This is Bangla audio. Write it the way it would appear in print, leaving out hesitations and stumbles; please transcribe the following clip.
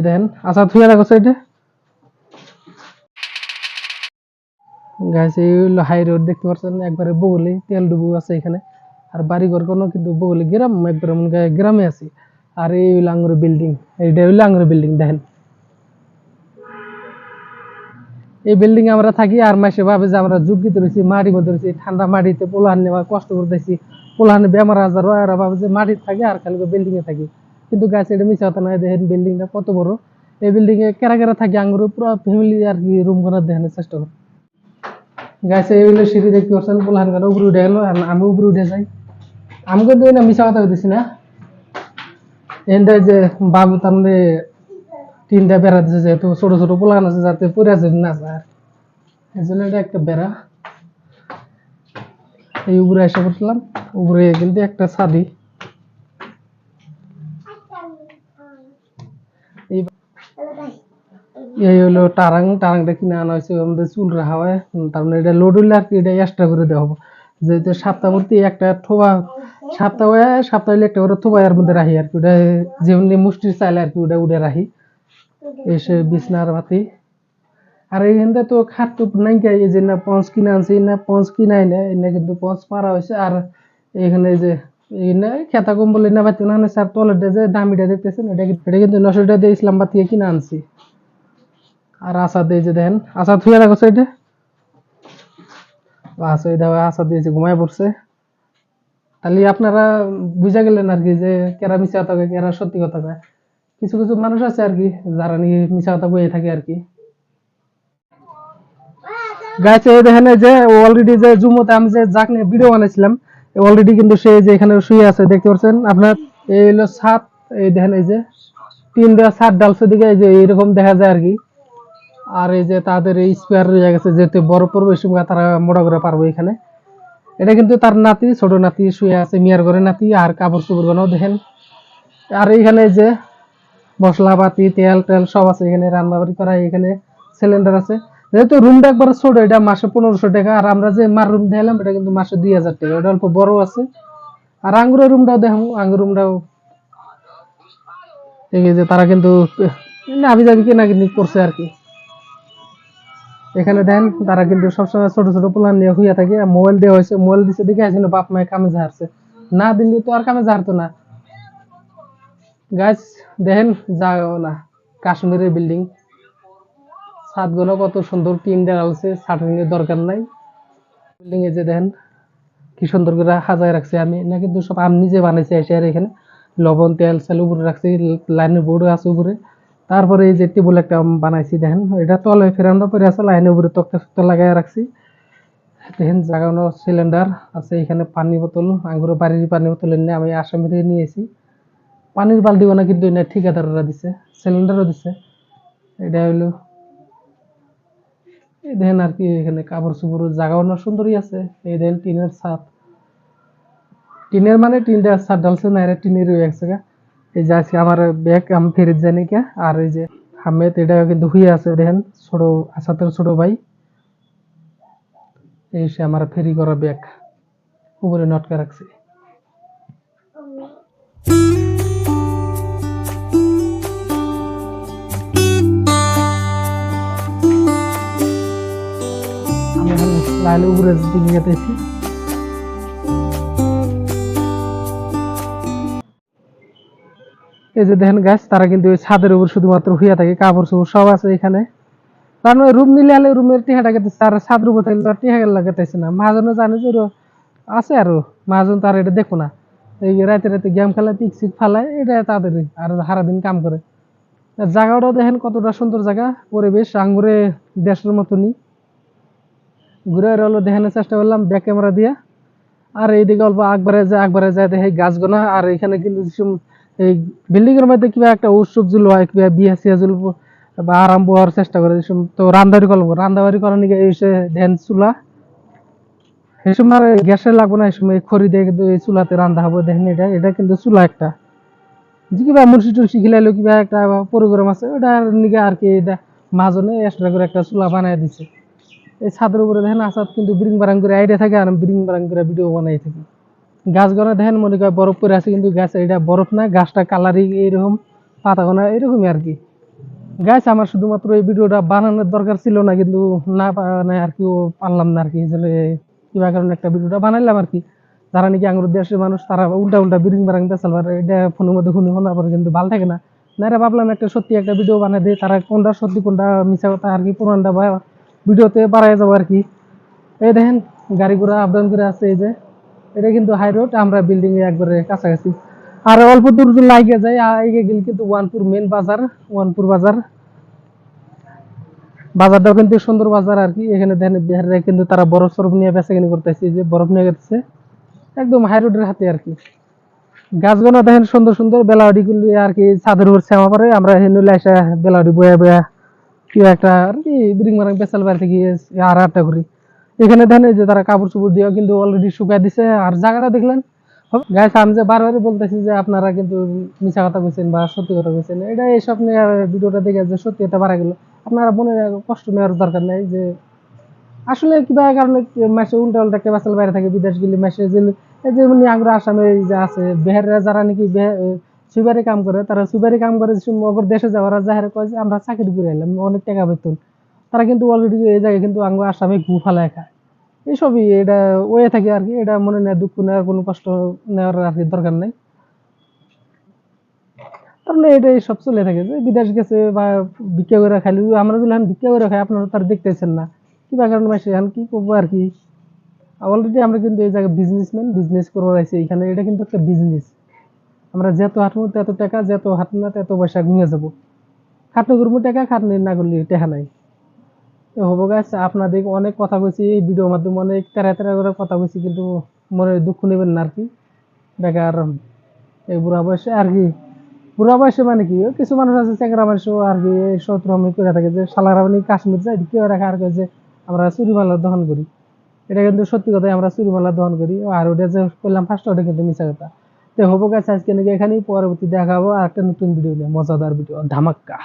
দেখেন আচ্ছা থুয়ে রাখো সাইডে গাইস, এই হলো হাই রোড দেখতে পাচ্ছেন, একবারে বগলে তেল ডুবু আছে এখানে। আর বাড়িঘর কোনো কিন্তু বগলে গ্রাম, একবারে মনে হয় গ্রামে আছি। আর এই হলো আঙ্গুরের বিল্ডিং, এইটা হইলো আঙ্গুরের বিল্ডিং দেখেন। এই বিল্ডিং আমরা থাকি আর মাসে ভাবে যে আমরা যুগিত রয়েছি, মাটি মধ্যে রয়েছি, ঠান্ডা মাটিতে পোলাহান নেওয়া কষ্ট করতেছি, পোলাহানে বেমার আজার হয়, আর ভাবে যে মাটিতে থাকি আর খালি বিল্ডিং এ থাকি। কিন্তু গাছ এটা মিশা হতো না। দেখেন বিল্ডিংটা কত বড়। এই বিল্ডিং এ কেরা কেরা থাকি আঙ্গুরের পুরো ফ্যামিলি আর কি রুম করার দেখানোর চেষ্টা করি। গাছ এই হলো সিঁড়ি দেখতে পাচ্ছেন, পোলাহান কাটা উপরে উঠে গেলো, আমি উপরে উঠে যাই। আমি কিন্তু না মিশা কথা বলতেছি না। এখানটায় যে বাবু তার মানে তিনটা বেড়া দিচ্ছে, যেহেতু ছোট ছোট পোলাহান আছে যাতে পরে আছে না যায়, এই জন্য এটা একটা বেড়া। এই উপরে এসে পড়লাম, উপরে কিন্তু একটা ছাদি। এই হলো টারাং, টারাংটা কিনে আনা হয়েছে আমাদের চুল রাখা হয়। তার মানে এটা লোড হইলে আর কি এটা এক্সট্রা করে দেওয়া হবে, যেহেতু সপ্তাহবর্তী একটা থোবা, সপ্তাহ হইলে একটা করে থোবা এর মধ্যে রাখি আর কি, ওটা যেমনি মুষ্টির চাইলে আর কি ওটা উঠে রাখি। এসে বিছনার বাতি। আর এইখানটা তো খাট তো নাই, এই যে না পঞ্চ কিনে আনছি, না পঞ্চ কিনাই না, এনে কিন্তু পঞ্চ পারা হয়েছে। আর এখানে যে খেতা কম্বল না বাতি না স্যার, টয়লেটটা যে দামিটা দেখতেছেন, এটা কিন্তু 900 টাকা দিয়ে ইসলামাবাদ থেকে কিনে আনছি। আর আসাদ এই যে দেখেন, আসাদ থুয়ে রাখো সাইডে। আচ্ছা এই দেখো আসাদ দিয়েছে ঘুমায় পড়ছে। তাহলে আপনারা বুঝা গেলেন আর কি যে কেরা মিশা কথা কয়, কেরা সত্যি কথা কয়। কিছু কিছু মানুষ আছে আর কি যারা নিয়ে মিশা কথা বয়ে থাকে আর কি। গাছে দেখেন যে অলরেডি যে জুমোতে আমি যে যাক নিয়ে ভিডিও বানাইছিলাম, অলরেডি কিন্তু সে যে এখানে শুয়ে আছে দেখতে পাচ্ছেন আপনার। এই হলো ছাদ, এই দেখেন এই যে টিন দেওয়া ছাদ ডালছে দিকে, এই যে এইরকম দেখা যায় আর কি। আর এই যে তাদের এই স্পেয়ার রয়ে গেছে, যেহেতু বড় পর্ব এই সময় তারা মোটা করে পারবো এখানে। এটা কিন্তু তার নাতি, ছোট নাতি শুয়ে আছে, মিয়ার ঘরে নাতি। আর কাপড় চোপড় বানাও দেখেন। আর এইখানে যে মশলাপাতি তেল টেল সব আছে এখানে, রান্না বাড়ি করা, এখানে সিলিন্ডার আছে। যেহেতু রুমটা একবার ছোট, এটা মাসে 1500 টাকা। আর আমরা যে মার রুম দেখলাম এটা কিন্তু মাসে 2000 টাকা, এটা অল্প বড় আছে। আর আঙ্গুরের রুমটাও দেখো, আঙ্গুর রুমটাও এই যে তারা কিন্তু নাবি জাবি কেনাকিনি করছে আর কি। এখানে দেন তারা কিন্তু সবসময় ছোট ছোট প্ল্যান নিয়ে হইয়া থাকে। মোবাইল দেওয়া হয়েছে, মোবাইল দিচ্ছে দেখে আসলে বাপ মায়ের কামে ঝাড়ছে, না দিলে তো আর কামে ঝাড়তো না। গাছ দেখেন যাও না, কাশ্মীরের বিল্ডিং, ছাদগুলো কত সুন্দর, টিন দেওয়া হয়েছে, ছাটানোর দরকার নাই। বিল্ডিং এ যে দেখেন কি সুন্দর করে সাজায় রাখছে। আমি না কিন্তু সব আমি নিজে বানাইছি এসে। আর এখানে লবণ তেল সেল উপরে রাখছি, লাইনের বোর্ড আছে উপরে। তারপরে এই যে টেবিল একটা বানাইছি দেখেন, এটা তলে ফেরানো পরে আছে, লাইনের উপরে তক্তা ফক্তা লাগাই রাখছি। দেখেন জাগানো সিলিন্ডার আছে এখানে, পানি বোতল, আঙ্গুরের বাড়ির পানি বোতল এনে আমি আসামি থেকে নিয়েছি। পানির বালতি বানা কিন্তু এনে ঠিকাদাররা দিছে, সিলিন্ডারও দিছে। এটা হইলো এই দেখেন আর কি, এখানে কাপড় চোপড় জায়গা অনেক সুন্দরই আছে। এই দেখেন টিনের ছাদ, টিনের মানে টিনটা ছাদ ঢালছে না, এটা টিনের রয়ে গেছে গা। এই যে আজকে আমার ব্যাগ আমি ফেরত জানি কে। আর এই যে হামেদ এটা কিন্তু হুইয়ে আছে দেখেন, ছোট আসাতের ছোট ভাই। এই সে আমার ফেরি করা ব্যাগ উপরে নটকে রাখছি। আমি এখন লাইলে উপরে দিকে যেতেছি। এই যে দেখেন গাছ, তারা কিন্তু ওই ছাদের উপর শুধুমাত্র হইয়া থাকে, কাপড় চোপড় সব আছে এখানে। কারণ ওই রুম নিলে হলে রুমের টিহাটা কেটেছে, আর ছাদের উপর থাকলে তার টিহা লাগাতেছে না। মহাজনও জানে যে আছে, আরো মহাজন তার এটা দেখো না, এই রাতে রাতে গেম খেলায়, পিক সিক ফালায়, এটা তাদেরই। আর সারাদিন কাম করে। জায়গাটাও দেখেন কতটা সুন্দর জায়গা, পরিবেশ আঙ্গুরে দেশের মতনই। ঘুরে হলো দেখানোর চেষ্টা করলাম ব্যাক ক্যামেরা দিয়ে। আর এইদিকে অল্প আকবারে যায় দেখে গাছ গোনা। আর এখানে কিন্তু এই বিল্ডিং এর মধ্যে কিবা একটা উৎসব জুল হয়, কিবা বিয়া সিয়া জুল বা আরম্ভ হওয়ার চেষ্টা করে। তো রান্দাবাড়ি করার নিকে এসে ধ্যান চুলা, এই সময় আর গ্যাসে লাগবো না, এই সময় খড়ি দিয়ে কিন্তু এই চুলাতে রান্না হবো। দেখেন এটা এটা কিন্তু চুলা একটা, যে কিবা মুর্শি টুর্শি খিলাইলো কিবা একটা প্রোগ্রাম আছে, ওটার নিকে আর কি এটা মাজনে এক্সট্রা করে একটা চুলা বানাই দিছে। এই ছাদের উপরে দেখেন আসাদ কিন্তু বিরিং বারাং করে আইডিয়া থাকে, আর বিরিং বারাং করে ভিডিও বানাই থাকি। গাছ গনা দেখেন মনে করে বরফ করে আছে, কিন্তু গাছ এটা বরফ না, গাছটা কালারিং এইরকম, পাতা গোনা এরকমই আর কি। গাইস আমার শুধুমাত্র এই ভিডিওটা বানানোর দরকার ছিল না, কিন্তু না মানে আর কি পারলাম না আর কি, আসলে কিবা কারণে একটা ভিডিওটা বানাইলাম আর কি। যারা নাকি আঙ্গুর দেশের মানুষ তারা উল্টা উল্টা বিরিং বারাং বেসালবার এটা ফোনের মধ্যে শুনি শোনার পরে কিন্তু ভালো থাকে না। না এরা ভাবলাম একটা সত্যি একটা ভিডিও বানাই দিই, তারা কোনটা সত্যি কোনটা মিছা কথা আর কি পুরানটা বা ভিডিওতে বাড়াই যাবো আর কি। এই দেখেন গাড়ি ঘোড়া আপ ডাউন করে আছে, এই যে এটা কিন্তু হাই রোড, আমরা বিল্ডিং এ একবারে কাছাকাছি। আর অল্প দূর যদি লাগে যায় আগে গেলে কিন্তু ওয়ানপুর মেন বাজার, ওয়ানপুর বাজার, বাজারটাও কিন্তু সুন্দর বাজার আর কি। এখানে দেখেন বিহারে কিন্তু তারা বরফ সরফ নিয়ে বেচাকেনি করতেছে, যে বরফ নিয়ে গেছে একদম হাই রোডের হাতে আর কি। গাছগুলো দেখেন সুন্দর সুন্দর, বেলাওয়ারি গুলি আর কি ছাদের উপর শ্যামা পরে আমরা হেনুলে এসে বেলাওয়ারি বয়া বয়া কি একটা আর কি বিরিং মারাং বেসাল বাড়ি থেকে আর আটটা করি। এখানে দেখেন এই যে তারা কাপড় চোপড় দিয়ে কিন্তু অলরেডি শুকাই দিছে। আর জায়গাটা দেখলেন গাইস, আমি যে বারবারই বলতেছি যে আপনারা কিন্তু মিছা কথা কইছেন বা সত্যি কথা কইছেন, এটা এইসব নিয়ে ভিডিওটা দেখে যে সত্যি এটা বাড়া গেল। আপনারা মনে কষ্ট নেওয়ার দরকার নেই, যে আসলে কিবা কারণে মাসে উল্টা উল্টা কেবাসাল বাইরে থাকে বিদেশ গেলে মাসে যে এই যে যেমনি আগ্রা আসামে যে আছে বেহাররা যারা নাকি সুইবারে কাম করে, তারা সুইবারে কাম করে মগর দেশে যাওয়ারা যাহারে কয় যে আমরা চাকরি করে এলাম অনেক টাকা বেতন, তারা কিন্তু অলরেডি এই জায়গায় কিন্তু আঙ্গ আসামে ঘু ফালায় খায়। এইসবই এটা ওয়ে থাকে আর কি। এটা মনে নেয় দুঃখ নেওয়ার কোনো কষ্ট নেওয়ার আর কি দরকার নেই। তাহলে এটা সব চলে থাকে যে বিদেশ গেছে বা ভিক্ষা করে খাইলে, আমরা যদি এখন ভিক্ষা করে খাই আপনারা তার দেখতেছেন না কিবা কারণে মাসে এখন কি করবো আর কি। অলরেডি আমরা কিন্তু এই জায়গায় বিজনেসম্যান, বিজনেস করবো আছি এখানে, এটা কিন্তু একটা বিজনেস। আমরা যত হাঁটবো তত টাকা, যত হাঁটবো না তত পয়সা ঘুমিয়ে যাবো। খাটনি করবো টাকা, খাটনি না করলে টাকা নাই। তো হবো গাছ, আপনাদের অনেক কথা কইছি এই ভিডিওর মাধ্যমে, অনেক তেরা তেরা করে কথা কইছি, কিন্তু মনে দুঃখ নেবেন না আর কি। বেকার এই বুড়া বয়সে আর কি, বুড়া বয়সে মানে কি ওই কিছু মানুষ আছে চেংরা মানুষও আর কি শত্রুমি করে থাকে, যে শালারা মানে কাশ্মীর যায় কেউ রাখা আর যে আমরা চুরি মালার দহন করি। এটা কিন্তু সত্যি কথাই, আমরা চুরি মালার দহন করি। আর ওটা যে করলাম ফার্স্ট, ওটা কিন্তু মিশা কথা। তো হবো গাছ আজকে নাকি এখানেই, পরবর্তী দেখাবো আর একটা নতুন ভিডিও নিয়ে, মজাদার ভিডিও ধামাক্কা।